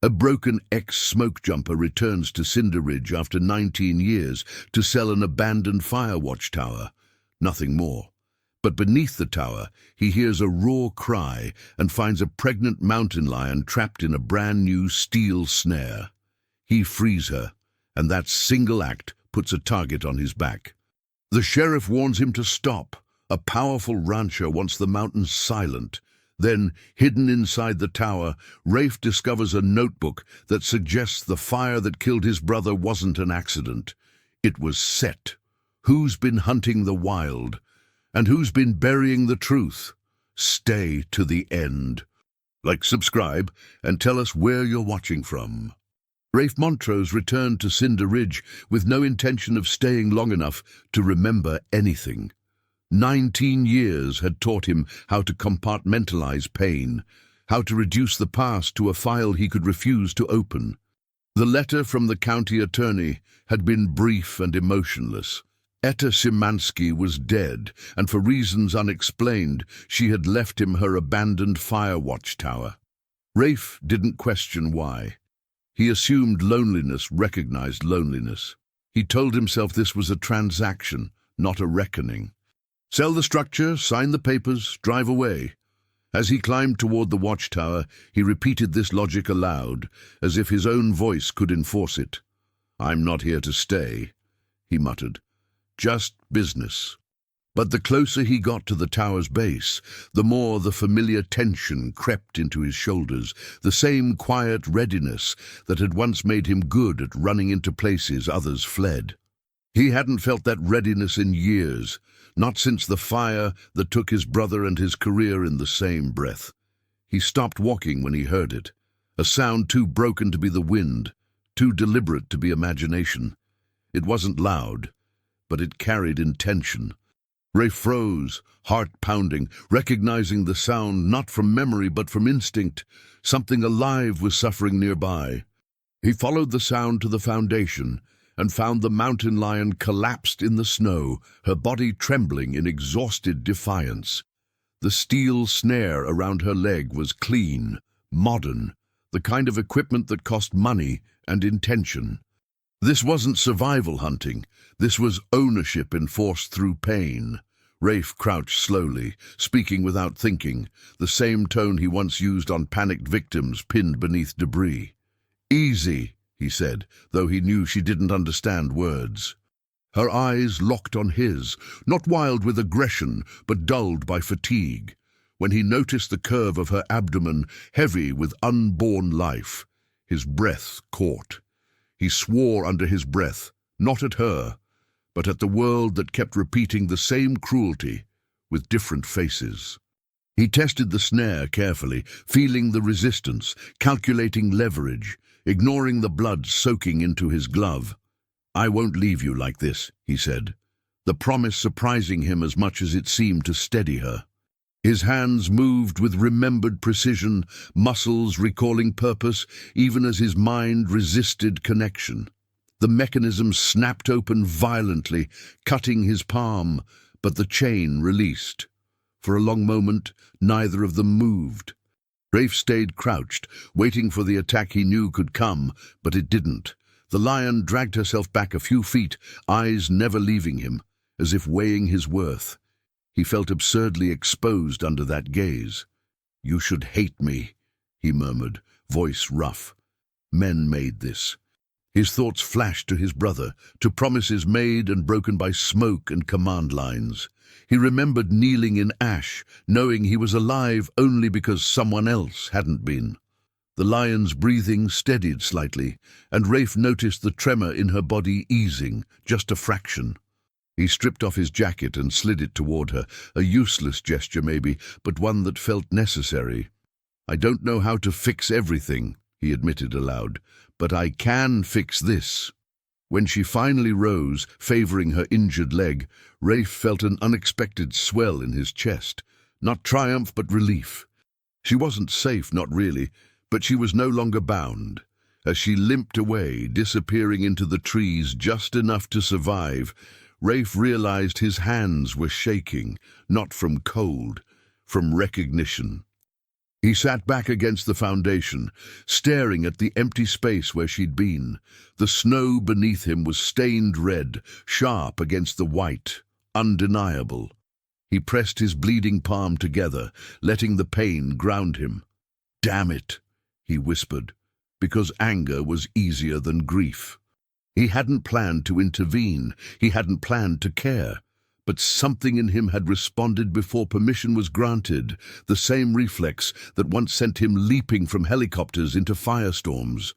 A broken ex-smoke jumper returns to Cinder Ridge after 19 years to sell an abandoned fire watchtower. Nothing more. But beneath the tower, he hears a raw cry and finds a pregnant mountain lion trapped in a brand new steel snare. He frees her, and that single act puts a target on his back. The sheriff warns him to stop. A powerful rancher wants the mountains silent. Then, hidden inside the tower, Rafe discovers a notebook that suggests the fire that killed his brother wasn't an accident. It was set. Who's been hunting the wild? And who's been burying the truth? Stay to the end. Like, subscribe, and tell us where you're watching from. Rafe Montrose returned to Cinder Ridge with no intention of staying long enough to remember anything. 19 years had taught him how to compartmentalize pain, how to reduce the past to a file he could refuse to open. The letter from the county attorney had been brief and emotionless. Etta Szymanski was dead, and for reasons unexplained, she had left him her abandoned fire watchtower. Rafe didn't question why. He assumed loneliness recognized loneliness. He told himself this was a transaction, not a reckoning. Sell the structure, sign the papers, drive away. As he climbed toward the watchtower, he repeated this logic aloud, as if his own voice could enforce it. "I'm not here to stay," he muttered. "Just business." But the closer he got to the tower's base, the more the familiar tension crept into his shoulders, the same quiet readiness that had once made him good at running into places others fled. He hadn't felt that readiness in years, not since the fire that took his brother and his career in the same breath. He stopped walking when he heard it, a sound too broken to be the wind, too deliberate to be imagination. It wasn't loud, but it carried intention. Rafe froze, heart pounding, recognizing the sound not from memory but from instinct. Something alive was suffering nearby. He followed the sound to the foundation and found the mountain lion collapsed in the snow, her body trembling in exhausted defiance. The steel snare around her leg was clean, modern, the kind of equipment that cost money and intention. This wasn't survival hunting. This was ownership enforced through pain. Rafe crouched slowly, speaking without thinking, the same tone he once used on panicked victims pinned beneath debris. "Easy," he said, though he knew she didn't understand words. Her eyes locked on his, not wild with aggression, but dulled by fatigue. When he noticed the curve of her abdomen, heavy with unborn life, his breath caught. He swore under his breath, not at her, but at the world that kept repeating the same cruelty with different faces. He tested the snare carefully, feeling the resistance, calculating leverage, ignoring the blood soaking into his glove. "I won't leave you like this," he said, the promise surprising him as much as it seemed to steady her. His hands moved with remembered precision, muscles recalling purpose, even as his mind resisted connection. The mechanism snapped open violently, cutting his palm, but the chain released. For a long moment, neither of them moved. Rafe stayed crouched, waiting for the attack he knew could come, but it didn't. The lion dragged herself back a few feet, eyes never leaving him, as if weighing his worth. He felt absurdly exposed under that gaze. "You should hate me," he murmured, voice rough. "Men made this." His thoughts flashed to his brother, to promises made and broken by smoke and command lines. He remembered kneeling in ash, knowing he was alive only because someone else hadn't been. The lion's breathing steadied slightly, and Rafe noticed the tremor in her body easing, just a fraction. He stripped off his jacket and slid it toward her, a useless gesture maybe, but one that felt necessary. "I don't know how to fix everything," he admitted aloud, "but I can fix this." When she finally rose, favoring her injured leg, Rafe felt an unexpected swell in his chest. Not triumph, but relief. She wasn't safe, not really, but she was no longer bound. As she limped away, disappearing into the trees just enough to survive, Rafe realized his hands were shaking, not from cold, from recognition. He sat back against the foundation, staring at the empty space where she'd been. The snow beneath him was stained red, sharp against the white, undeniable. He pressed his bleeding palm together, letting the pain ground him. "Damn it," he whispered, because anger was easier than grief. He hadn't planned to intervene, he hadn't planned to care. But something in him had responded before permission was granted, the same reflex that once sent him leaping from helicopters into firestorms.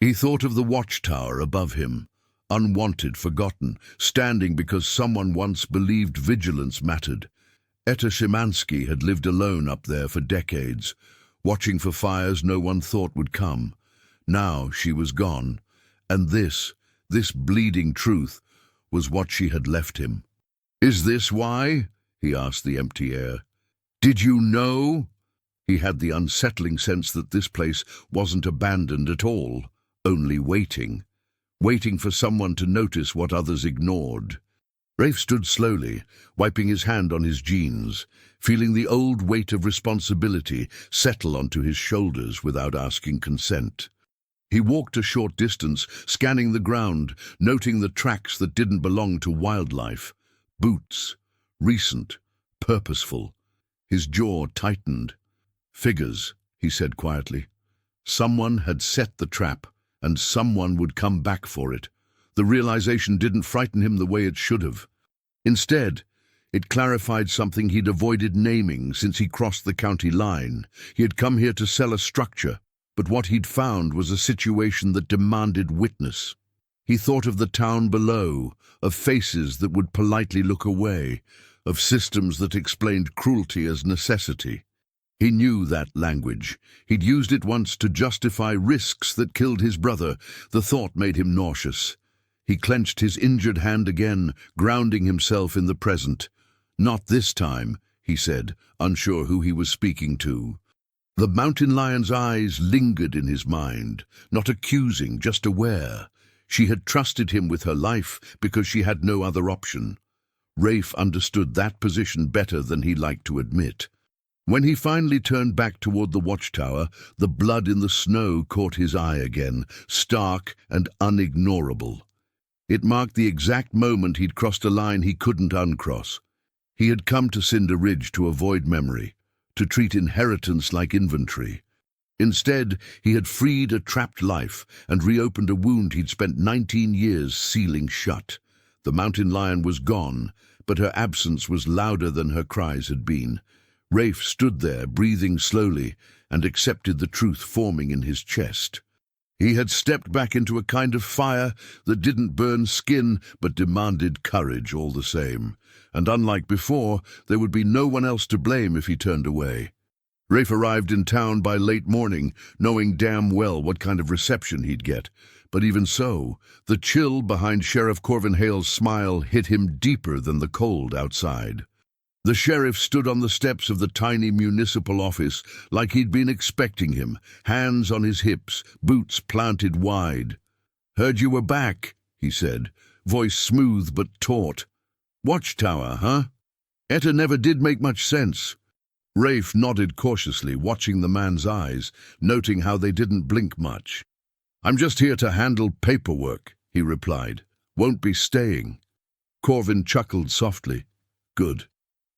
He thought of the watchtower above him, unwanted, forgotten, standing because someone once believed vigilance mattered. Etta Szymanski had lived alone up there for decades, watching for fires no one thought would come. Now she was gone, and this bleeding truth, was what she had left him. "Is this why?" he asked the empty air. "Did you know?" He had the unsettling sense that this place wasn't abandoned at all, only waiting for someone to notice what others ignored. Rafe stood slowly, wiping his hand on his jeans, feeling the old weight of responsibility settle onto his shoulders without asking consent. He walked a short distance, scanning the ground, noting the tracks that didn't belong to wildlife. Boots, recent, purposeful. His jaw tightened. "Figures," he said quietly. Someone had set the trap, and someone would come back for it. The realization didn't frighten him the way it should have. Instead, it clarified something he'd avoided naming since he crossed the county line. He had come here to sell a structure, but what he'd found was a situation that demanded witness. He thought of the town below, of faces that would politely look away, of systems that explained cruelty as necessity. He knew that language. He'd used it once to justify risks that killed his brother. The thought made him nauseous. He clenched his injured hand again, grounding himself in the present. "Not this time," he said, unsure who he was speaking to. The mountain lion's eyes lingered in his mind, not accusing, just aware. She had trusted him with her life because she had no other option. Rafe understood that position better than he liked to admit. When he finally turned back toward the watchtower, the blood in the snow caught his eye again, stark and unignorable. It marked the exact moment he'd crossed a line he couldn't uncross. He had come to Cinder Ridge to avoid memory, to treat inheritance like inventory. Instead, he had freed a trapped life and reopened a wound he'd spent 19 years sealing shut. The mountain lion was gone, but her absence was louder than her cries had been. Rafe stood there, breathing slowly, and accepted the truth forming in his chest. He had stepped back into a kind of fire that didn't burn skin but demanded courage all the same. And unlike before, there would be no one else to blame if he turned away. Rafe arrived in town by late morning, knowing damn well what kind of reception he'd get. But even so, the chill behind Sheriff Corvin Hale's smile hit him deeper than the cold outside. The sheriff stood on the steps of the tiny municipal office like he'd been expecting him, hands on his hips, boots planted wide. "Heard you were back," he said, voice smooth but taut. "Watchtower, huh? Etta never did make much sense." Rafe nodded cautiously, watching the man's eyes, noting how they didn't blink much. "I'm just here to handle paperwork," he replied. "Won't be staying." Corvin chuckled softly. "Good.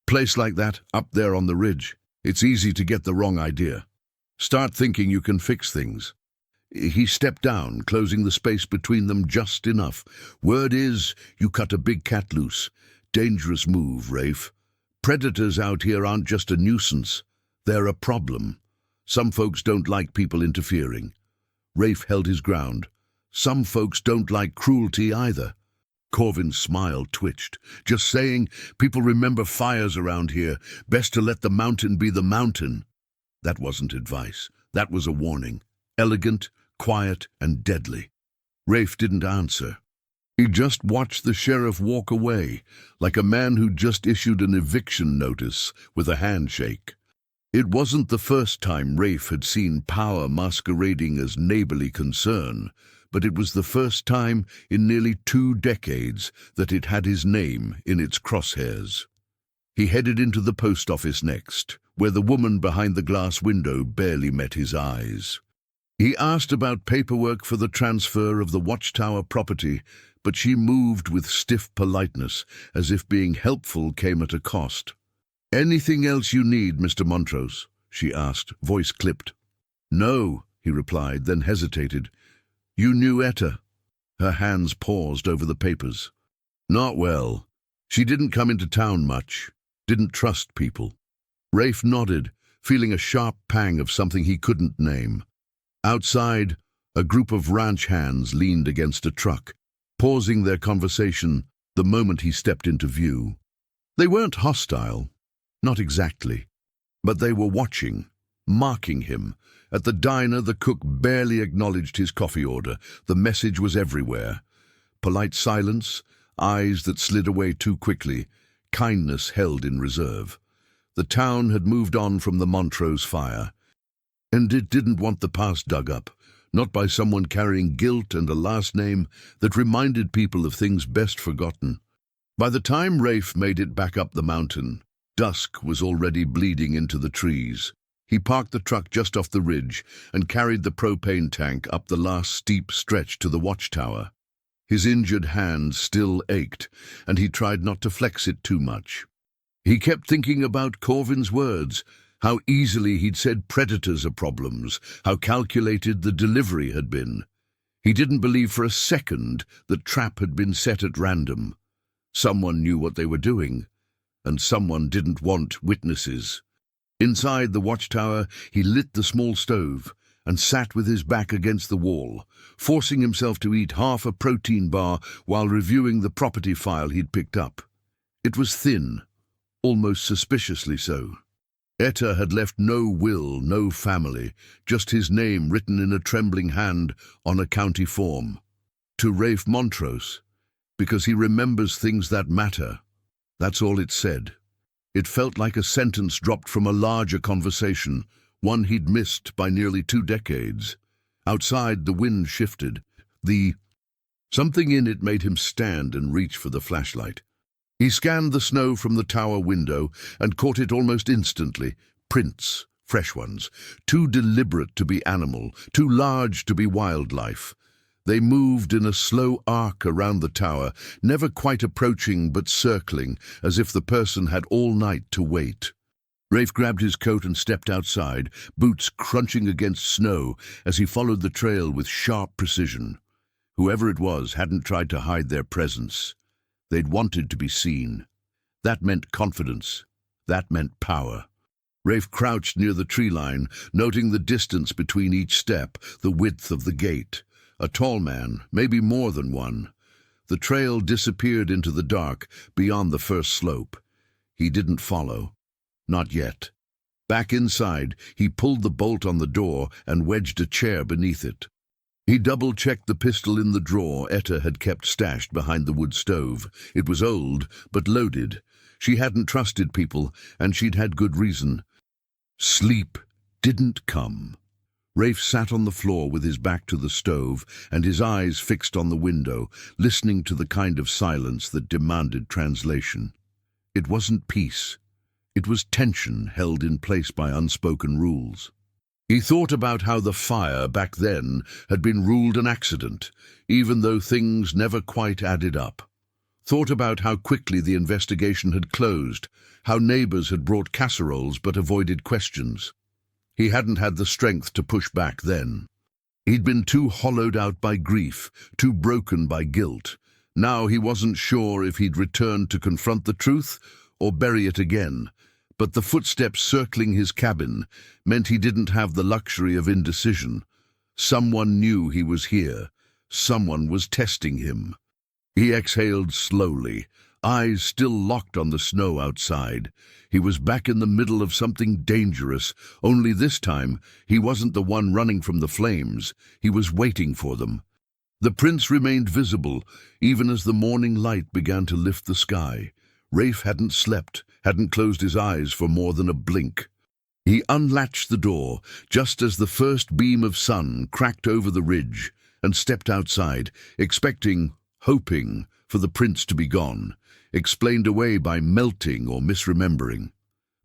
Place like that, up there on the ridge, it's easy to get the wrong idea. Start thinking you can fix things." He stepped down, closing the space between them just enough. "Word is, you cut a big cat loose. Dangerous move, Rafe. Predators out here aren't just a nuisance. They're a problem. Some folks don't like people interfering." Rafe held his ground. "Some folks don't like cruelty either." Corvin's smile twitched. "Just saying, people remember fires around here. Best to let the mountain be the mountain." That wasn't advice. That was a warning. Elegant, quiet, and deadly. Rafe didn't answer. He just watched the sheriff walk away, like a man who'd just issued an eviction notice with a handshake. It wasn't the first time Rafe had seen power masquerading as neighborly concern, but it was the first time in nearly 2 decades that it had his name in its crosshairs. He headed into the post office next, where the woman behind the glass window barely met his eyes. He asked about paperwork for the transfer of the Watchtower property, but she moved with stiff politeness, as if being helpful came at a cost. "Anything else you need, Mr. Montrose?" she asked, voice clipped. "No," he replied, then hesitated. "You knew Etta?" Her hands paused over the papers. "Not well. She didn't come into town much. Didn't trust people." Rafe nodded, feeling a sharp pang of something he couldn't name. Outside, a group of ranch hands leaned against a truck, pausing their conversation the moment he stepped into view. They weren't hostile, not exactly, but they were watching, marking him. At the diner, the cook barely acknowledged his coffee order. The message was everywhere. Polite silence, eyes that slid away too quickly, kindness held in reserve. The town had moved on from the Montrose fire, and it didn't want the past dug up, not by someone carrying guilt and a last name that reminded people of things best forgotten. By the time Rafe made it back up the mountain, dusk was already bleeding into the trees. He parked the truck just off the ridge and carried the propane tank up the last steep stretch to the watchtower. His injured hand still ached, and he tried not to flex it too much. He kept thinking about Corvin's words, how easily he'd said predators are problems, how calculated the delivery had been. He didn't believe for a second that trap had been set at random. Someone knew what they were doing, and someone didn't want witnesses. Inside the watchtower, he lit the small stove and sat with his back against the wall, forcing himself to eat half a protein bar while reviewing the property file he'd picked up. It was thin, almost suspiciously so. Etta had left no will, no family, just his name written in a trembling hand on a county form. To Rafe Montrose, because he remembers things that matter. That's all it said. It felt like a sentence dropped from a larger conversation, one he'd missed by nearly 2 decades. Outside, the wind shifted. Something in it made him stand and reach for the flashlight. He scanned the snow from the tower window and caught it almost instantly. Prints, fresh ones, too deliberate to be animal, too large to be wildlife. They moved in a slow arc around the tower, never quite approaching but circling, as if the person had all night to wait. Rafe grabbed his coat and stepped outside, boots crunching against snow as he followed the trail with sharp precision. Whoever it was hadn't tried to hide their presence. They'd wanted to be seen. That meant confidence. That meant power. Rafe crouched near the tree line, noting the distance between each step, the width of the gate. A tall man, maybe more than one. The trail disappeared into the dark beyond the first slope. He didn't follow. Not yet. Back inside, he pulled the bolt on the door and wedged a chair beneath it. He double-checked the pistol in the drawer Etta had kept stashed behind the wood stove. It was old, but loaded. She hadn't trusted people, and she'd had good reason. Sleep didn't come. Rafe sat on the floor with his back to the stove and his eyes fixed on the window, listening to the kind of silence that demanded translation. It wasn't peace. It was tension held in place by unspoken rules. He thought about how the fire back then had been ruled an accident, even though things never quite added up. Thought about how quickly the investigation had closed, how neighbors had brought casseroles but avoided questions. He hadn't had the strength to push back then. He'd been too hollowed out by grief, too broken by guilt. Now he wasn't sure if he'd return to confront the truth or bury it again. But the footsteps circling his cabin meant he didn't have the luxury of indecision. Someone knew he was here. Someone was testing him. He exhaled slowly, eyes still locked on the snow outside. He was back in the middle of something dangerous, only this time he wasn't the one running from the flames. He was waiting for them. The prints remained visible, even as the morning light began to lift the sky. Rafe hadn't slept, hadn't closed his eyes for more than a blink. He unlatched the door just as the first beam of sun cracked over the ridge and stepped outside, expecting, hoping, for the prints to be gone, explained away by melting or misremembering.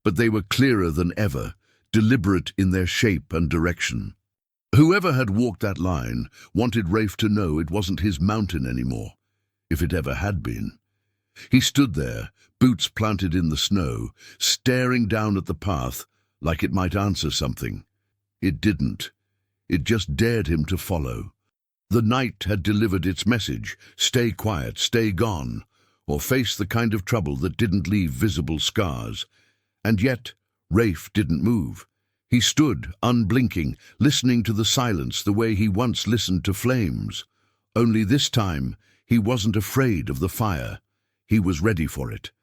but they were clearer than ever, deliberate in their shape and direction. Whoever had walked that line wanted Rafe to know it wasn't his mountain anymore, if it ever had been. He stood there, boots planted in the snow, staring down at the path like it might answer something. It didn't. It just dared him to follow. The night had delivered its message: stay quiet, stay gone, or face the kind of trouble that didn't leave visible scars. And yet, Rafe didn't move. He stood, unblinking, listening to the silence the way he once listened to flames. Only this time, he wasn't afraid of the fire. He was ready for it.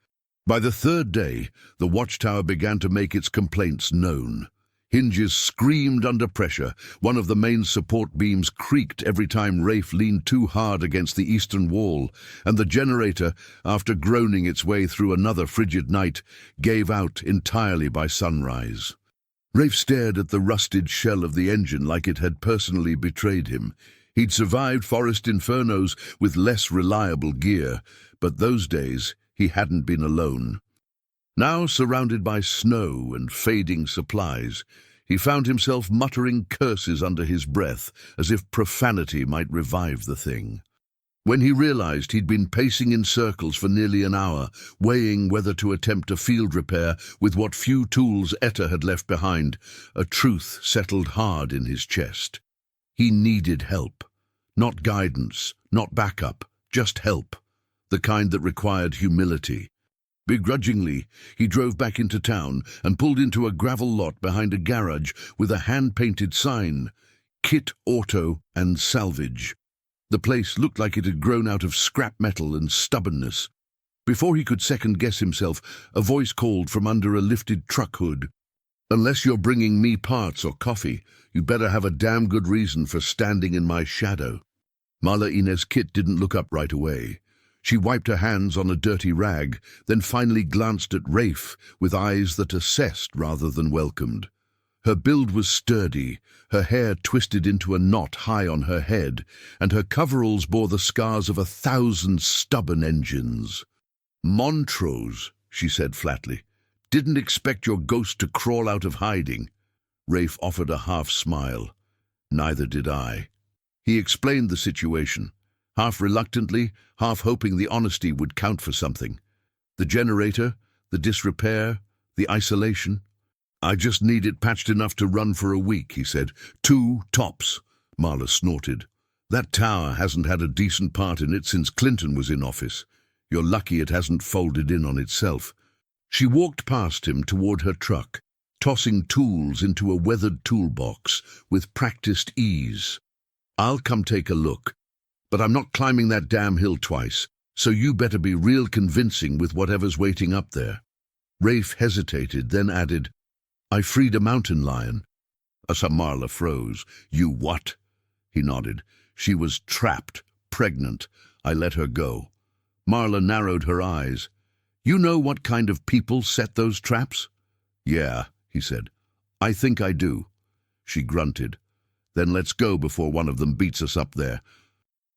By the third day, the watchtower began to make its complaints known. Hinges screamed under pressure. One of the main support beams creaked every time Rafe leaned too hard against the eastern wall, and the generator, after groaning its way through another frigid night, gave out entirely by sunrise. Rafe stared at the rusted shell of the engine like it had personally betrayed him. He'd survived forest infernos with less reliable gear, but those days he hadn't been alone. Now, surrounded by snow and fading supplies, he found himself muttering curses under his breath, as if profanity might revive the thing. When he realized he'd been pacing in circles for nearly an hour, weighing whether to attempt a field repair with what few tools Etta had left behind, a truth settled hard in his chest. He needed help. Not guidance, not backup, just help. The kind that required humility. Begrudgingly, he drove back into town and pulled into a gravel lot behind a garage with a hand-painted sign, Kit Auto and Salvage. The place looked like it had grown out of scrap metal and stubbornness. Before he could second-guess himself, a voice called from under a lifted truck hood. "Unless you're bringing me parts or coffee, you better have a damn good reason for standing in my shadow." Marla Inez Kit didn't look up right away. She wiped her hands on a dirty rag, then finally glanced at Rafe with eyes that assessed rather than welcomed. Her build was sturdy, her hair twisted into a knot high on her head, and her coveralls bore the scars of 1,000 stubborn engines. "Montrose," she said flatly. "Didn't expect your ghost to crawl out of hiding." Rafe offered a half-smile. "Neither did I." He explained the situation, half reluctantly, half hoping the honesty would count for something. The generator, the disrepair, the isolation. "I just need it patched enough to run for a week," he said. "2 tops." Marla snorted. "That tower hasn't had a decent part in it since Clinton was in office. You're lucky it hasn't folded in on itself." She walked past him toward her truck, tossing tools into a weathered toolbox with practiced ease. "I'll come take a look. But I'm not climbing that damn hill twice, so you better be real convincing with whatever's waiting up there." Rafe hesitated, then added, "I freed a mountain lion." Marla froze. "You what?" He nodded. "She was trapped, pregnant. I let her go." Marla narrowed her eyes. "You know what kind of people set those traps?" "Yeah," he said. "I think I do." She grunted. "Then let's go before one of them beats us up there."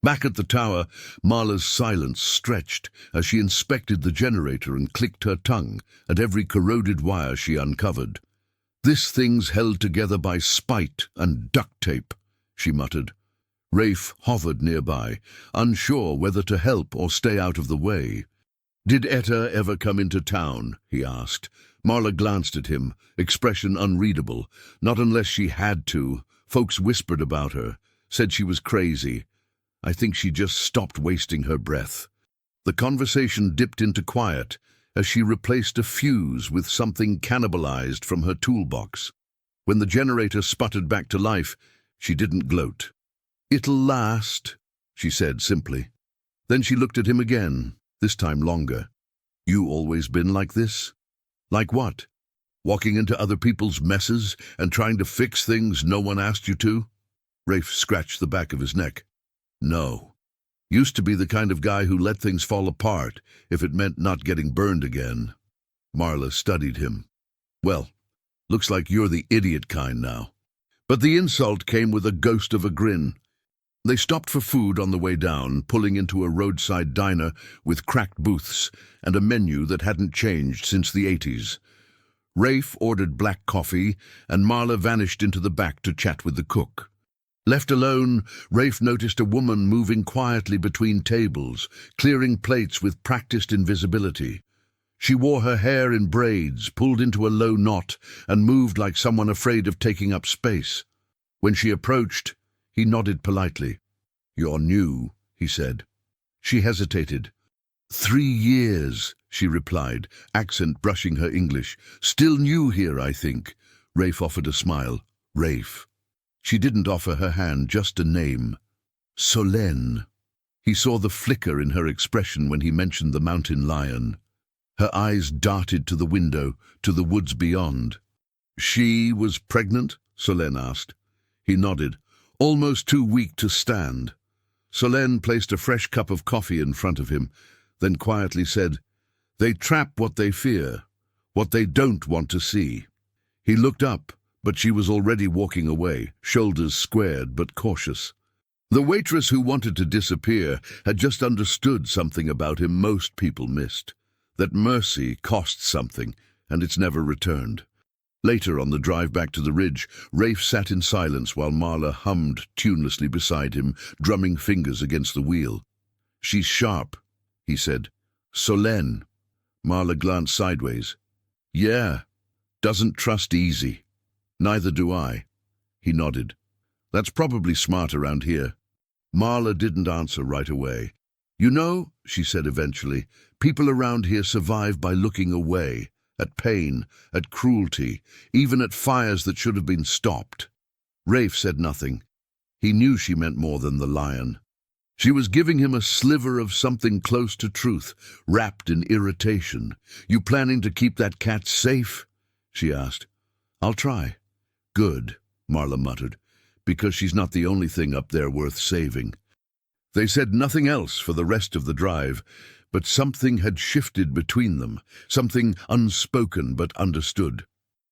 Back at the tower, Marla's silence stretched as she inspected the generator and clicked her tongue at every corroded wire she uncovered. "This thing's held together by spite and duct tape," she muttered. Rafe hovered nearby, unsure whether to help or stay out of the way. "Did Etta ever come into town?" he asked. Marla glanced at him, expression unreadable. "Not unless she had to. Folks whispered about her, said she was crazy. I think she just stopped wasting her breath." The conversation dipped into quiet as she replaced a fuse with something cannibalized from her toolbox. When the generator sputtered back to life, she didn't gloat. "It'll last," she said simply. Then she looked at him again, this time longer. "You always been like this?" "Like what?" "Walking into other people's messes and trying to fix things no one asked you to?" Rafe scratched the back of his neck. "No. Used to be the kind of guy who let things fall apart if it meant not getting burned again." Marla studied him. "Well, looks like you're the idiot kind now." But the insult came with a ghost of a grin. They stopped for food on the way down, pulling into a roadside diner with cracked booths and a menu that hadn't changed since the 80s. Rafe ordered black coffee, and Marla vanished into the back to chat with the cook. Left alone, Rafe noticed a woman moving quietly between tables, clearing plates with practiced invisibility. She wore her hair in braids, pulled into a low knot, and moved like someone afraid of taking up space. When she approached, he nodded politely. "You're new," he said. She hesitated. 3 years, she replied, accent brushing her English. "Still new here, I think." Rafe offered a smile. Rafe. She didn't offer her hand, just a name. Solène. He saw the flicker in her expression when he mentioned the mountain lion. Her eyes darted to the window, to the woods beyond. "She was pregnant?" Solène asked. He nodded. "Almost too weak to stand." Solène placed a fresh cup of coffee in front of him, then quietly said, "They trap what they fear, what they don't want to see." He looked up, but she was already walking away, shoulders squared but cautious. The waitress who wanted to disappear had just understood something about him most people missed, that mercy costs something, and it's never returned. Later, on the drive back to the ridge, Rafe sat in silence while Marla hummed tunelessly beside him, drumming fingers against the wheel. "She's sharp," he said. "Solène." Marla glanced sideways. "Yeah, doesn't trust easy." "Neither do I." He nodded. "That's probably smart around here." Marla didn't answer right away. "You know," she said eventually, "people around here survive by looking away, at pain, at cruelty, even at fires that should have been stopped." Rafe said nothing. He knew she meant more than the lion. She was giving him a sliver of something close to truth, wrapped in irritation. "You planning to keep that cat safe?" she asked. "I'll try." "Good," Marla muttered, "because she's not the only thing up there worth saving." They said nothing else for the rest of the drive, but something had shifted between them, something unspoken but understood.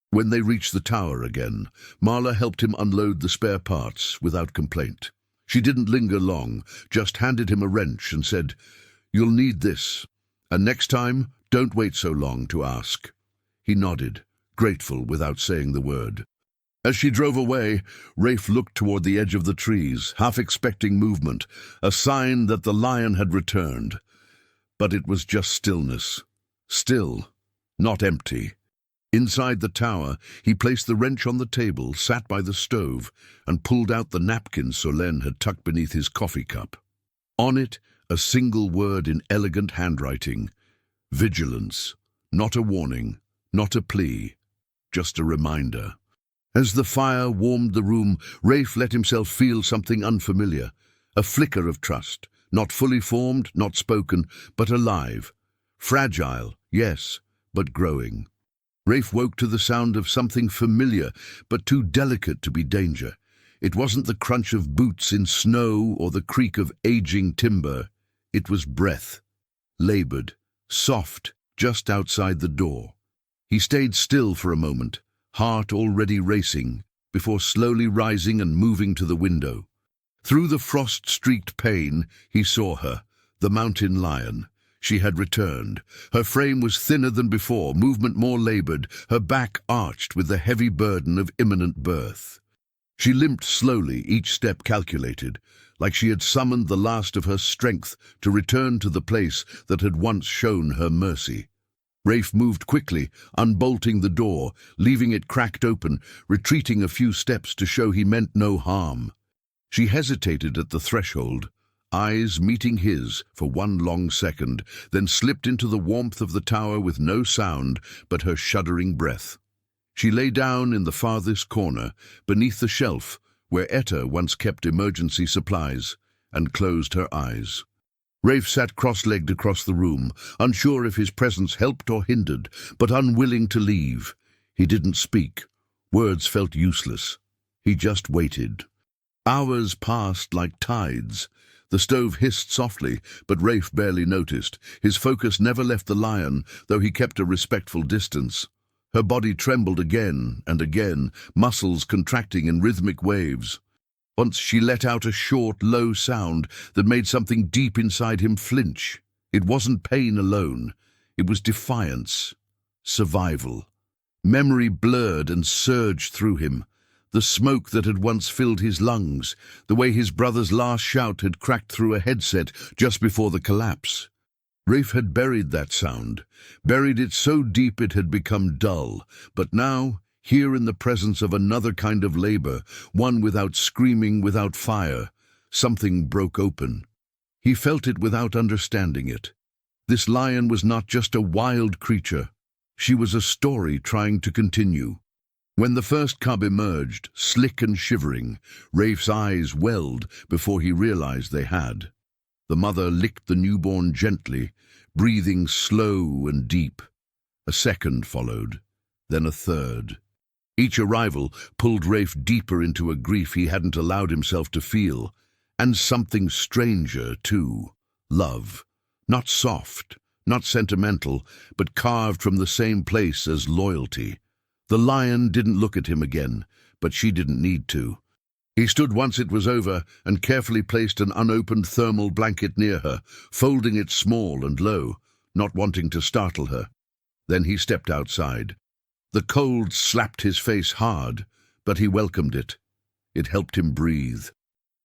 When they reached the tower again, Marla helped him unload the spare parts without complaint. She didn't linger long, just handed him a wrench and said, "You'll need this, and next time, don't wait so long to ask." He nodded, grateful without saying the word. As she drove away, Rafe looked toward the edge of the trees, half expecting movement, a sign that the lion had returned. But it was just stillness. Still, not empty. Inside the tower, he placed the wrench on the table, sat by the stove, and pulled out the napkin Solène had tucked beneath his coffee cup. On it, a single word in elegant handwriting. Vigilance. Not a warning, not a plea, just a reminder. As the fire warmed the room, Rafe let himself feel something unfamiliar, a flicker of trust, not fully formed, not spoken, but alive. Fragile, yes, but growing. Rafe woke to the sound of something familiar, but too delicate to be danger. It wasn't the crunch of boots in snow or the creak of aging timber. It was breath, labored, soft, just outside the door. He stayed still for a moment, heart already racing, before slowly rising and moving to the window. Through the frost-streaked pane, he saw her, the mountain lion. She had returned. Her frame was thinner than before, movement more labored, her back arched with the heavy burden of imminent birth. She limped slowly, each step calculated, like she had summoned the last of her strength to return to the place that had once shown her mercy. Rafe moved quickly, unbolting the door, leaving it cracked open, retreating a few steps to show he meant no harm. She hesitated at the threshold, eyes meeting his for one long second, then slipped into the warmth of the tower with no sound but her shuddering breath. She lay down in the farthest corner, beneath the shelf where Etta once kept emergency supplies, and closed her eyes. Rafe sat cross-legged across the room, unsure if his presence helped or hindered, but unwilling to leave. He didn't speak. Words felt useless. He just waited. Hours passed like tides. The stove hissed softly, but Rafe barely noticed. His focus never left the lion, though he kept a respectful distance. Her body trembled again and again, muscles contracting in rhythmic waves. Once she let out a short, low sound that made something deep inside him flinch. It wasn't pain alone. It was defiance, survival. Memory blurred and surged through him. The smoke that had once filled his lungs, the way his brother's last shout had cracked through a headset just before the collapse. Rafe had buried that sound, buried it so deep it had become dull, but now, here in the presence of another kind of labor, one without screaming, without fire, something broke open. He felt it without understanding it. This lion was not just a wild creature. She was a story trying to continue. When the first cub emerged, slick and shivering, Rafe's eyes welled before he realized they had. The mother licked the newborn gently, breathing slow and deep. A second followed, then a third. Each arrival pulled Rafe deeper into a grief he hadn't allowed himself to feel, and something stranger, too. Love. Not soft, not sentimental, but carved from the same place as loyalty. The lion didn't look at him again, but she didn't need to. He stood once it was over and carefully placed an unopened thermal blanket near her, folding it small and low, not wanting to startle her. Then he stepped outside. The cold slapped his face hard, but he welcomed it. It helped him breathe.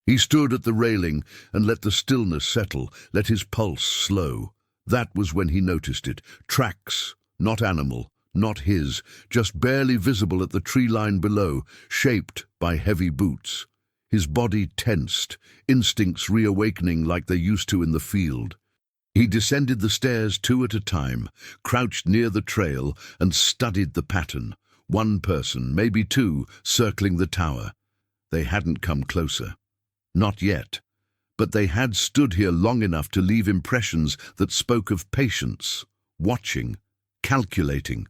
He stood at the railing and let the stillness settle, let his pulse slow. That was when he noticed it. Tracks, not animal, not his, just barely visible at the tree line below, shaped by heavy boots. His body tensed, instincts reawakening like they used to in the field. He descended the stairs 2 at a time, crouched near the trail and studied the pattern. 1 person, maybe 2, circling the tower. They hadn't come closer. Not yet. But they had stood here long enough to leave impressions that spoke of patience, watching, calculating.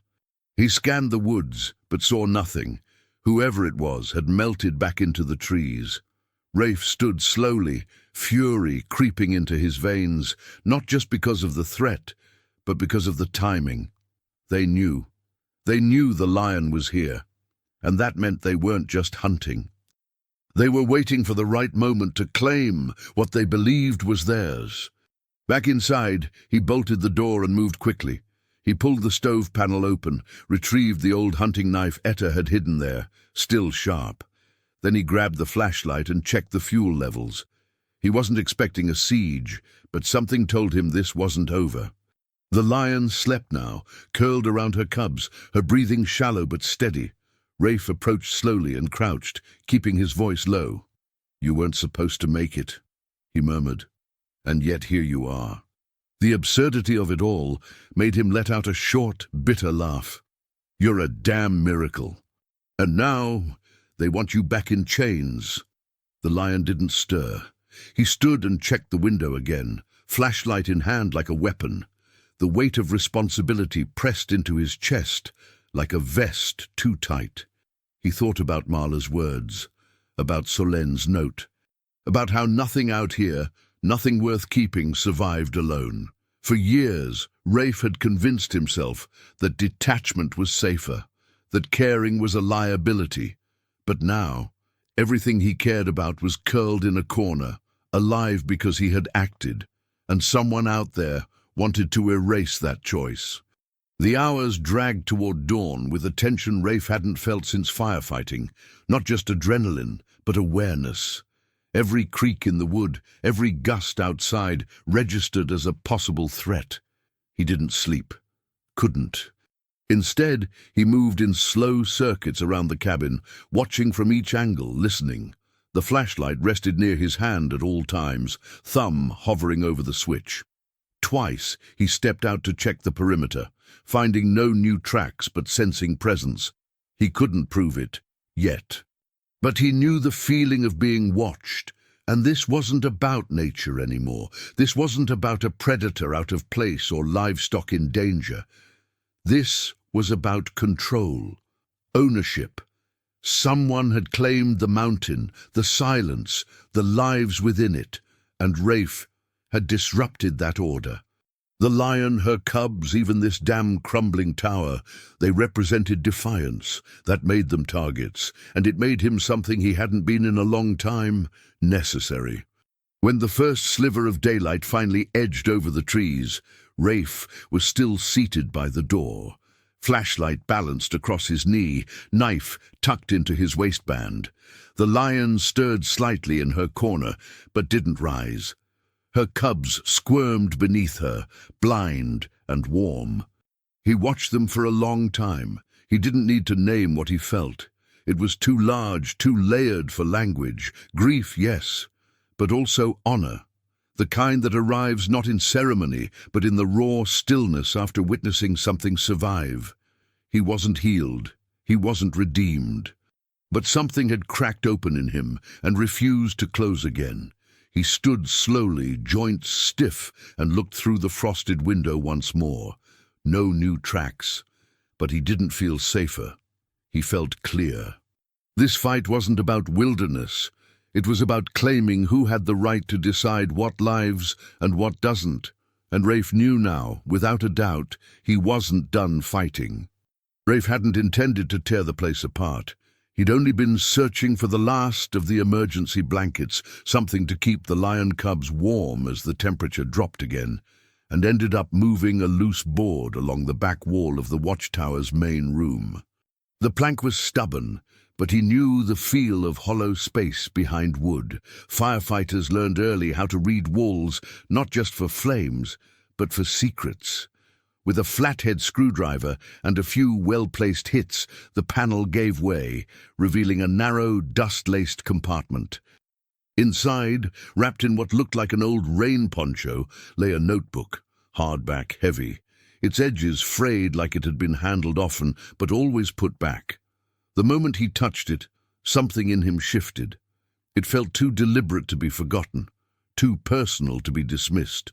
He scanned the woods, but saw nothing. Whoever it was had melted back into the trees. Rafe stood slowly, fury creeping into his veins, not just because of the threat, but because of the timing. They knew. They knew the lion was here, and that meant they weren't just hunting. They were waiting for the right moment to claim what they believed was theirs. Back inside, he bolted the door and moved quickly. He pulled the stove panel open, retrieved the old hunting knife Etta had hidden there, still sharp. Then he grabbed the flashlight and checked the fuel levels. He wasn't expecting a siege, but something told him this wasn't over. The lion slept now, curled around her cubs, her breathing shallow but steady. Rafe approached slowly and crouched, keeping his voice low. "You weren't supposed to make it," he murmured. "And yet here you are." The absurdity of it all made him let out a short, bitter laugh. "You're a damn miracle. And now they want you back in chains." The lion didn't stir. He stood and checked the window again, flashlight in hand like a weapon. The weight of responsibility pressed into his chest like a vest too tight. He thought about Marla's words, about Solen's note, about how nothing out here, nothing worth keeping, survived alone. For years, Rafe had convinced himself that detachment was safer, that caring was a liability. But now, everything he cared about was curled in a corner, alive because he had acted, and someone out there wanted to erase that choice. The hours dragged toward dawn with a tension Rafe hadn't felt since firefighting, not just adrenaline, but awareness. Every creak in the wood, every gust outside, registered as a possible threat. He didn't sleep. Couldn't. Instead, he moved in slow circuits around the cabin, watching from each angle, listening. The flashlight rested near his hand at all times, thumb hovering over the switch. Twice he stepped out to check the perimeter, finding no new tracks but sensing presence. He couldn't prove it, yet. But he knew the feeling of being watched, and this wasn't about nature anymore. This wasn't about a predator out of place or livestock in danger. This was about control, ownership. Someone had claimed the mountain, the silence, the lives within it, and Rafe had disrupted that order. The lion, her cubs, even this damn crumbling tower, they represented defiance. That made them targets, and it made him something he hadn't been in a long time, necessary. When the first sliver of daylight finally edged over the trees, Rafe was still seated by the door, Flashlight balanced across his knee, knife tucked into his waistband. The lion stirred slightly in her corner, but didn't rise. Her cubs squirmed beneath her, blind and warm. He watched them for a long time. He didn't need to name what he felt. It was too large, too layered for language. Grief, yes, but also honor. The kind that arrives not in ceremony, but in the raw stillness after witnessing something survive. He wasn't healed. He wasn't redeemed. But something had cracked open in him and refused to close again. He stood slowly, joints stiff, and looked through the frosted window once more. No new tracks. But he didn't feel safer. He felt clear. This fight wasn't about wilderness. It was about claiming who had the right to decide what lives and what doesn't. And Rafe knew now, without a doubt, he wasn't done fighting. Rafe hadn't intended to tear the place apart. He'd only been searching for the last of the emergency blankets, something to keep the lion cubs warm as the temperature dropped again, and ended up moving a loose board along the back wall of the watchtower's main room. The plank was stubborn, but he knew the feel of hollow space behind wood. Firefighters learned early how to read walls, not just for flames, but for secrets. With a flathead screwdriver and a few well-placed hits, the panel gave way, revealing a narrow, dust-laced compartment. Inside, wrapped in what looked like an old rain poncho, lay a notebook, hardback, heavy, its edges frayed like it had been handled often, but always put back. The moment he touched it, something in him shifted. It felt too deliberate to be forgotten, too personal to be dismissed.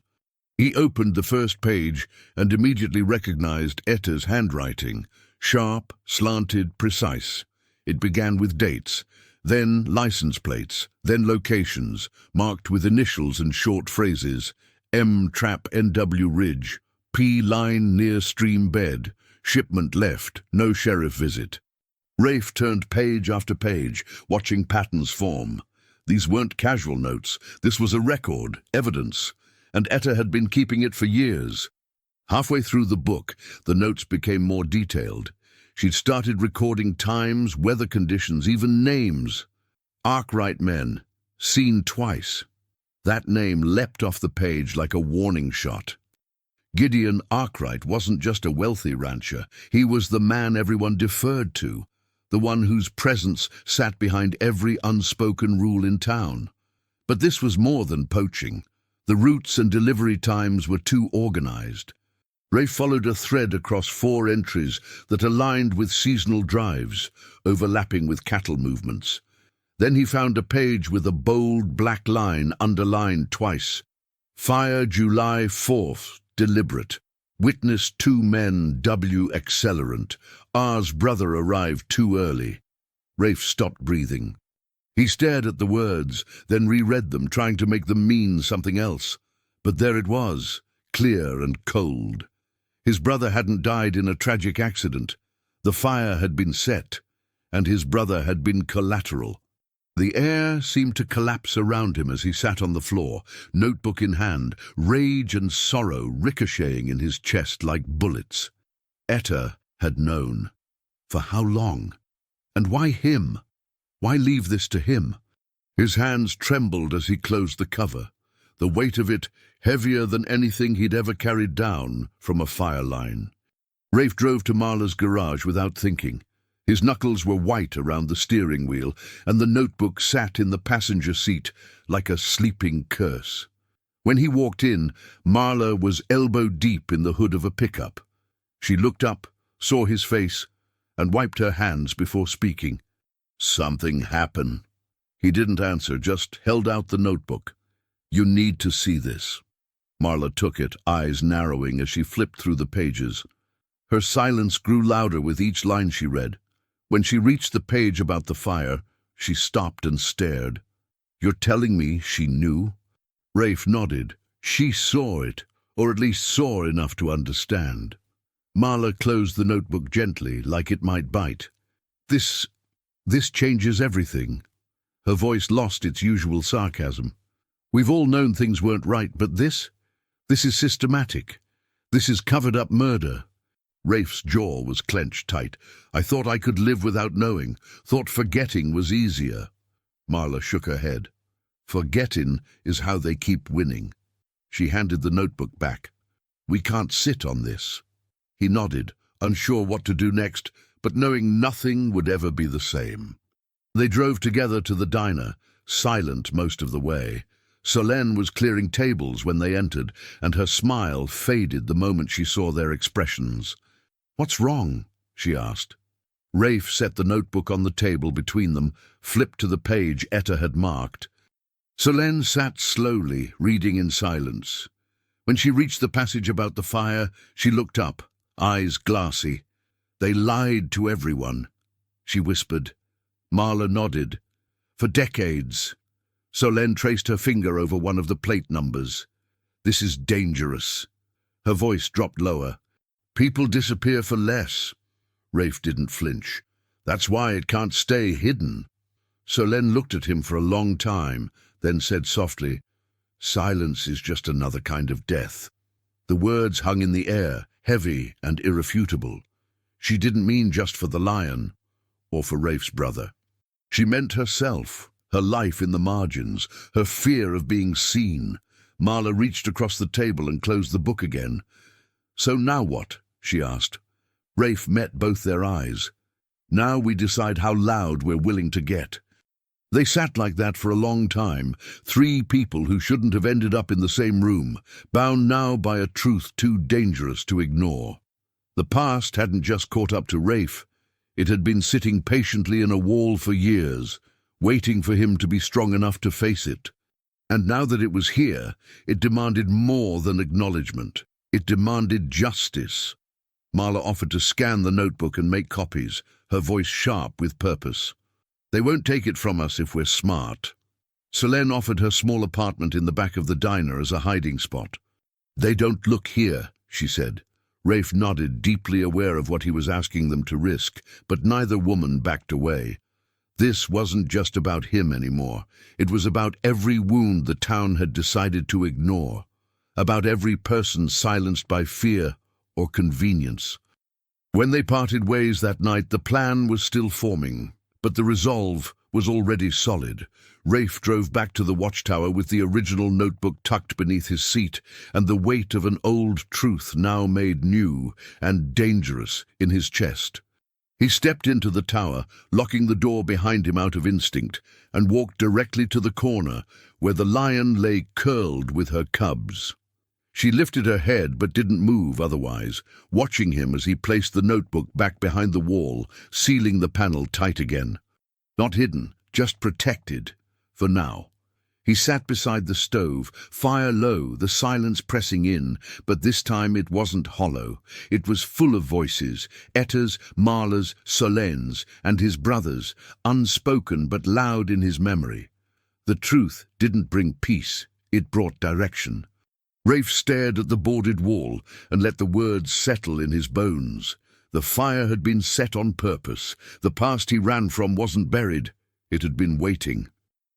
He opened the first page and immediately recognized Etta's handwriting, sharp, slanted, precise. It began with dates, then license plates, then locations, marked with initials and short phrases: M Trap NW Ridge, P Line near Stream Bed, shipment left, no sheriff visit. Rafe turned page after page, watching patterns form. These weren't casual notes. This was a record, evidence, and Etta had been keeping it for years. Halfway through the book, the notes became more detailed. She'd started recording times, weather conditions, even names. Arkwright men, seen twice. That name leapt off the page like a warning shot. Gideon Arkwright wasn't just a wealthy rancher. He was the man everyone deferred to, the one whose presence sat behind every unspoken rule in town. But this was more than poaching. The routes and delivery times were too organized. Rafe followed a thread across 4 entries that aligned with seasonal drives, overlapping with cattle movements. Then he found a page with a bold black line underlined twice. Fire July 4th, deliberate. Witness 2 men W accelerant. R's brother arrived too early. Rafe stopped breathing. He stared at the words, then reread them, trying to make them mean something else. But there it was, clear and cold. His brother hadn't died in a tragic accident. The fire had been set, and his brother had been collateral. The air seemed to collapse around him as he sat on the floor, notebook in hand, rage and sorrow ricocheting in his chest like bullets. Etta had known. For how long? And why him? Why leave this to him? His hands trembled as he closed the cover, the weight of it heavier than anything he'd ever carried down from a fire line. Rafe drove to Marla's garage without thinking. His knuckles were white around the steering wheel, and the notebook sat in the passenger seat like a sleeping curse. When he walked in, Marla was elbow-deep in the hood of a pickup. She looked up, saw his face, and wiped her hands before speaking. "Something happened." He didn't answer, just held out the notebook. "You need to see this." Marla took it, eyes narrowing as she flipped through the pages. Her silence grew louder with each line she read. When she reached the page about the fire, she stopped and stared. "You're telling me she knew?" Rafe nodded. She saw it, or at least saw enough to understand. Marla closed the notebook gently, like it might bite. This changes everything." Her voice lost its usual sarcasm. "We've all known things weren't right, but this is systematic. This is covered-up murder. Rafe's jaw was clenched tight. I thought I could live without knowing, thought forgetting was easier. Marla shook her head. Forgetting is how they keep winning. She handed the notebook back. We can't sit on this. He nodded, unsure what to do next, but knowing nothing would ever be the same. They drove together to the diner, silent most of the way. Solène was clearing tables when they entered, and her smile faded the moment she saw their expressions. "What's wrong?" she asked. Rafe set the notebook on the table between them, flipped to the page Etta had marked. Solène sat slowly, reading in silence. When she reached the passage about the fire, she looked up, eyes glassy. "They lied to everyone," she whispered. Marla nodded. "For decades." Solène traced her finger over one of the plate numbers. "This is dangerous." Her voice dropped lower. "People disappear for less." Rafe didn't flinch. "That's why it can't stay hidden." Solène looked at him for a long time, then said softly, "Silence is just another kind of death." The words hung in the air, heavy and irrefutable. She didn't mean just for the lion, or for Rafe's brother. She meant herself, her life in the margins, her fear of being seen. Marla reached across the table and closed the book again. "So now what?" she asked. Rafe met both their eyes. "Now we decide how loud we're willing to get." They sat like that for a long time, three people who shouldn't have ended up in the same room, bound now by a truth too dangerous to ignore. The past hadn't just caught up to Rafe. It had been sitting patiently in a wall for years, waiting for him to be strong enough to face it. And now that it was here, it demanded more than acknowledgement. It demanded justice. Marla offered to scan the notebook and make copies, her voice sharp with purpose. "They won't take it from us if we're smart." Solène offered her small apartment in the back of the diner as a hiding spot. "They don't look here," she said. Rafe nodded, deeply aware of what he was asking them to risk, but neither woman backed away. This wasn't just about him anymore. It was about every wound the town had decided to ignore, about every person silenced by fear or convenience. When they parted ways that night, the plan was still forming, but the resolve was already solid. Rafe drove back to the Watchtower with the original notebook tucked beneath his seat and the weight of an old truth now made new and dangerous in his chest. He stepped into the tower, locking the door behind him out of instinct, and walked directly to the corner where the lion lay curled with her cubs. She lifted her head but didn't move otherwise, watching him as he placed the notebook back behind the wall, sealing the panel tight again. Not hidden, just protected, for now. He sat beside the stove, fire low, the silence pressing in, but this time it wasn't hollow. It was full of voices, Etta's, Marla's, Solène's, and his brother's, unspoken but loud in his memory. The truth didn't bring peace, it brought direction. Rafe stared at the boarded wall and let the words settle in his bones. The fire had been set on purpose. The past he ran from wasn't buried. It had been waiting.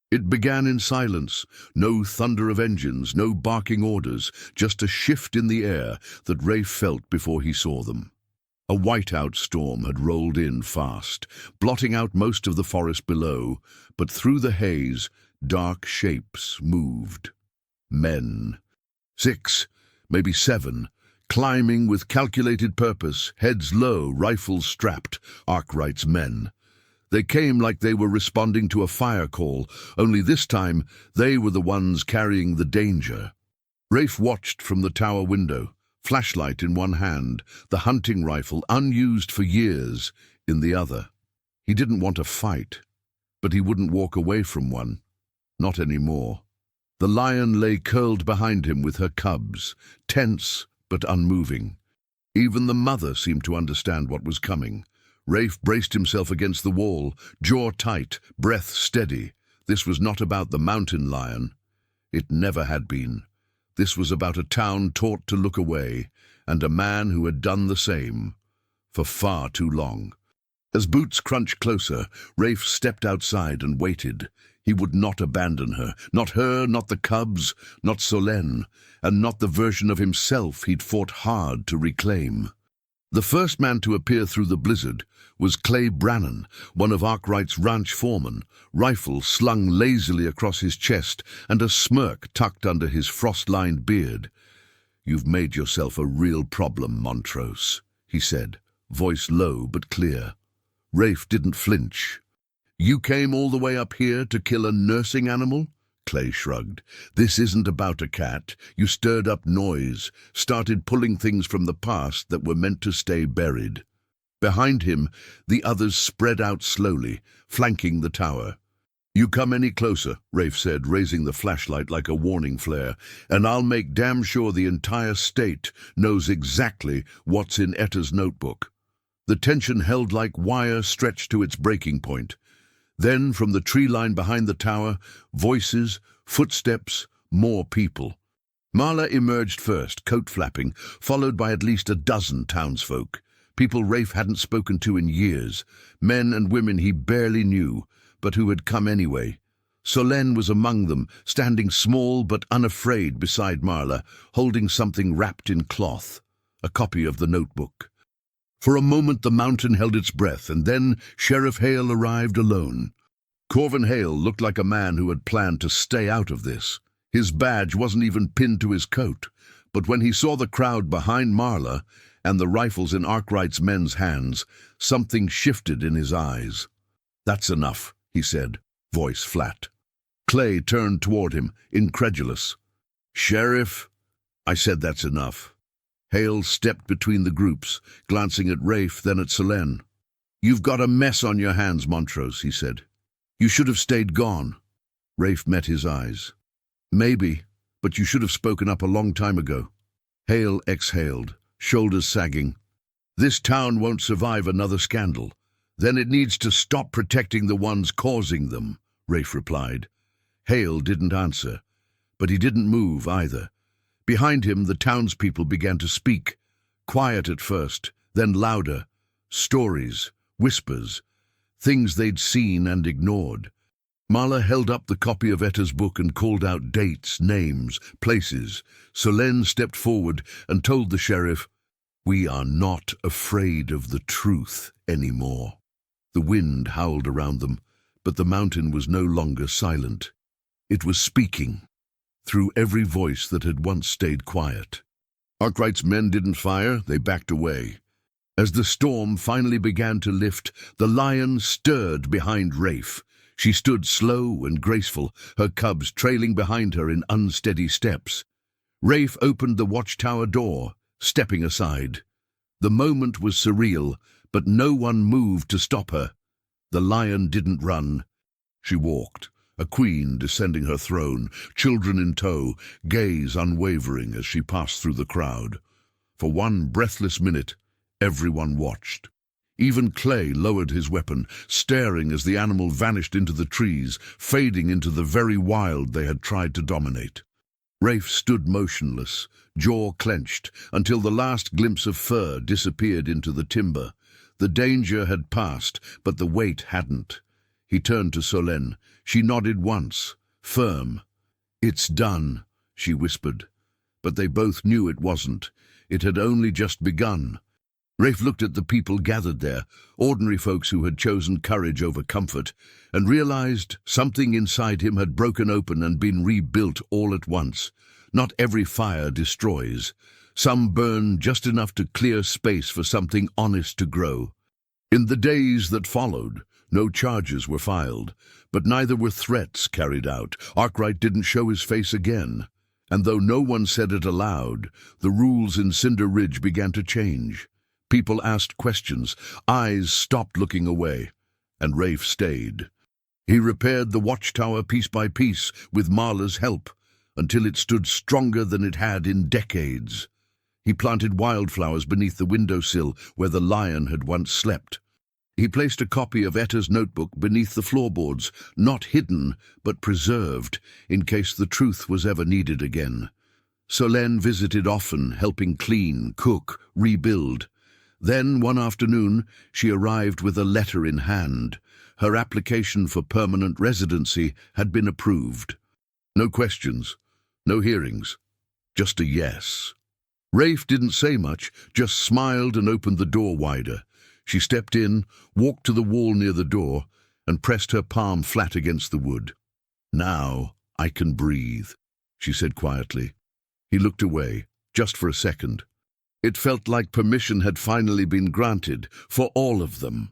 It began in silence. No thunder of engines, no barking orders, just a shift in the air that Rafe felt before he saw them. A whiteout storm had rolled in fast, blotting out most of the forest below, but through the haze, dark shapes moved. Men. 6, maybe 7, climbing with calculated purpose, heads low, rifles strapped, Arkwright's men. They came like they were responding to a fire call, only this time they were the ones carrying the danger. Rafe watched from the tower window, flashlight in one hand, the hunting rifle, unused for years, in the other. He didn't want a fight, but he wouldn't walk away from one. Not anymore. The lion lay curled behind him with her cubs, tense but unmoving. Even the mother seemed to understand what was coming. Rafe braced himself against the wall, jaw tight, breath steady. This was not about the mountain lion. It never had been. This was about a town taught to look away, and a man who had done the same, for far too long. As boots crunched closer, Rafe stepped outside and waited. He would not abandon her, not the cubs, not Solène, and not the version of himself he'd fought hard to reclaim. The first man to appear through the blizzard was Clay Brannan, one of Arkwright's ranch foremen, rifle slung lazily across his chest and a smirk tucked under his frost-lined beard. "You've made yourself a real problem, Montrose," he said, voice low but clear. Rafe didn't flinch. "You came all the way up here to kill a nursing animal?" Clay shrugged. "This isn't about a cat. You stirred up noise, started pulling things from the past that were meant to stay buried." Behind him, the others spread out slowly, flanking the tower. "You come any closer," Rafe said, raising the flashlight like a warning flare, "and I'll make damn sure the entire state knows exactly what's in Etta's notebook." The tension held like wire stretched to its breaking point. Then, from the tree line behind the tower, voices, footsteps, more people. Marla emerged first, coat flapping, followed by at least a dozen townsfolk. People Rafe hadn't spoken to in years, men and women he barely knew, but who had come anyway. Solène was among them, standing small but unafraid beside Marla, holding something wrapped in cloth, a copy of the notebook. For a moment the mountain held its breath, and then Sheriff Hale arrived alone. Corvin Hale looked like a man who had planned to stay out of this. His badge wasn't even pinned to his coat, but when he saw the crowd behind Marla and the rifles in Arkwright's men's hands, something shifted in his eyes. "That's enough," he said, voice flat. Clay turned toward him, incredulous. "Sheriff, I said that's enough." Hale stepped between the groups, glancing at Rafe, then at Solène. "You've got a mess on your hands, Montrose," he said. "You should have stayed gone." Rafe met his eyes. "Maybe, but you should have spoken up a long time ago." Hale exhaled, shoulders sagging. "This town won't survive another scandal. Then it needs to stop protecting the ones causing them," Rafe replied. Hale didn't answer, but he didn't move either. Behind him, the townspeople began to speak, quiet at first, then louder. Stories, whispers, things they'd seen and ignored. Marla held up the copy of Etta's book and called out dates, names, places. Solène stepped forward and told the sheriff, "We are not afraid of the truth anymore." The wind howled around them, but the mountain was no longer silent. It was speaking, through every voice that had once stayed quiet. Arkwright's men didn't fire, they backed away. As the storm finally began to lift, the lion stirred behind Rafe. She stood slow and graceful, her cubs trailing behind her in unsteady steps. Rafe opened the watchtower door, stepping aside. The moment was surreal, but no one moved to stop her. The lion didn't run. She walked, a queen descending her throne, children in tow, gaze unwavering as she passed through the crowd. For one breathless minute, everyone watched. Even Clay lowered his weapon, staring as the animal vanished into the trees, fading into the very wild they had tried to dominate. Rafe stood motionless, jaw clenched, until the last glimpse of fur disappeared into the timber. The danger had passed, but the weight hadn't. He turned to Solène. She nodded once, firm. "It's done," she whispered. But they both knew it wasn't. It had only just begun. Rafe looked at the people gathered there, ordinary folks who had chosen courage over comfort, and realized something inside him had broken open and been rebuilt all at once. Not every fire destroys. Some burn just enough to clear space for something honest to grow. In the days that followed, no charges were filed, but neither were threats carried out. Arkwright didn't show his face again, and though no one said it aloud, the rules in Cinder Ridge began to change. People asked questions, eyes stopped looking away, and Rafe stayed. He repaired the watchtower piece by piece with Marla's help, until it stood stronger than it had in decades. He planted wildflowers beneath the windowsill where the lion had once slept. He placed a copy of Etta's notebook beneath the floorboards, not hidden, but preserved, in case the truth was ever needed again. Solène visited often, helping clean, cook, rebuild. Then, one afternoon, she arrived with a letter in hand. Her application for permanent residency had been approved. No questions, no hearings, just a yes. Rafe didn't say much, just smiled and opened the door wider. She stepped in, walked to the wall near the door, and pressed her palm flat against the wood. "Now I can breathe," she said quietly. He looked away, just for a second. It felt like permission had finally been granted, for all of them.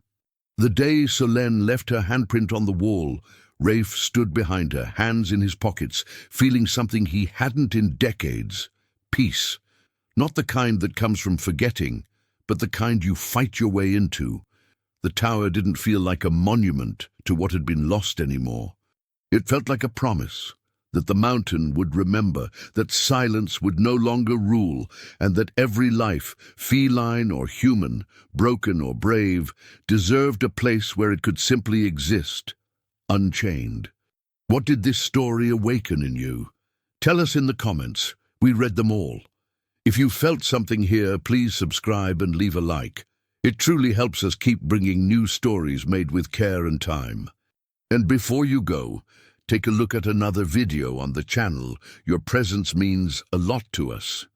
The day Solène left her handprint on the wall, Rafe stood behind her, hands in his pockets, feeling something he hadn't in decades. Peace. Not the kind that comes from forgetting, but the kind you fight your way into. The tower didn't feel like a monument to what had been lost anymore. It felt like a promise that the mountain would remember, that silence would no longer rule, and that every life, feline or human, broken or brave, deserved a place where it could simply exist, unchained. What did this story awaken in you? Tell us in the comments. We read them all. If you felt something here, please subscribe and leave a like. It truly helps us keep bringing new stories made with care and time. And before you go, take a look at another video on the channel. Your presence means a lot to us.